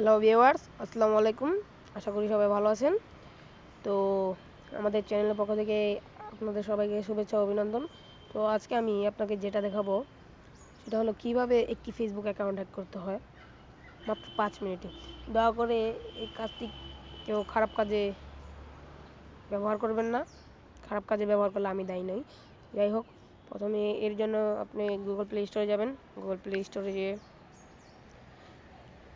Hello viewers, আসসালামু আলাইকুম। আশা করি সবাই ভালো আছেন। তো আমাদের চ্যানেলের পক্ষ থেকে আপনাদের সবাইকে শুভেচ্ছা ও অভিনন্দন। তো আজকে আমি আপনাকে যেটা দেখাবো সেটা হলো কিভাবে একটি ফেসবুক অ্যাকাউন্ট হ্যাক করতে হয় মাত্র 5 মিনিটে। দয়া করে এই কাজটি কেউ খারাপ কাজে ব্যবহার করবেন না। খারাপ কাজে ব্যবহার করলে আমি দায়ী নই। যাই হোক, প্রথমে এর জন্য আপনি গুগল প্লে স্টোরে যাবেন। গুগল প্লে স্টোরে গিয়ে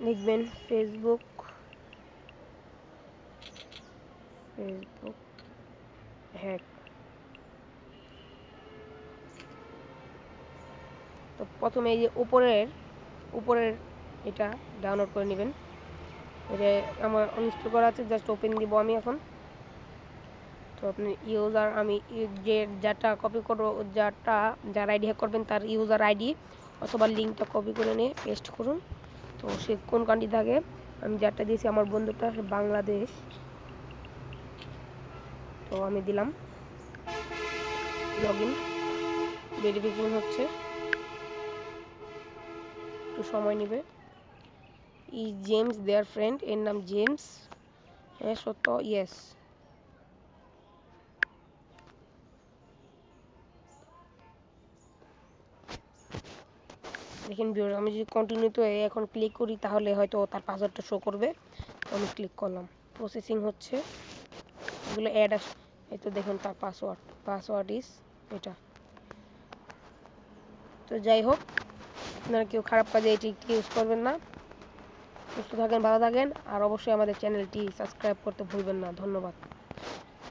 লিখবেন ফেসবুক হ্যাক। তো প্রথমে এই যে উপরের এটা ডাউনলোড করে নেবেন। এটা আমার ইনস্টল করা আছে, জাস্ট ওপেন দিব আমি এখন। তো আপনি ইউজার আমি যে যাটা কপি করবো, যার আইডি হ্যাক করবেন তার ইউজার আইডি অথবা লিঙ্কটা কপি করে নিয়ে পেস্ট করুন। তো সে কোন কান্ট্রি থাকে, আমি যারটা দিয়েছি আমার বন্ধুটা বাংলাদেশ, তো আমি দিলাম। লগ ইন ভেরিফিকেশন হচ্ছে, একটু সময় নেবে। ইজ জেমস দেয়ার ফ্রেন্ড, এর নাম জেমস। হ্যাঁ সত্য, ইয়েস। দেখেন ভিউয়ার, আমি যদি কন্টিনিউতে এখন ক্লিক করি তাহলে হয়তো তার পাসওয়ার্ডটা শো করবে। তো আমি ক্লিক করলাম, প্রসেসিং হচ্ছে, এগুলো অ্যাড আস। এই তো দেখুন তার পাসওয়ার্ড ইজ এটা। তো যাই হোক, আপনারা কেউ খারাপ কাজে এটি ইউজ করবেন না। সুস্থ থাকেন, ভালো থাকেন, আর অবশ্যই আমাদের চ্যানেলটি সাবস্ক্রাইব করতে ভুলবেন না। ধন্যবাদ।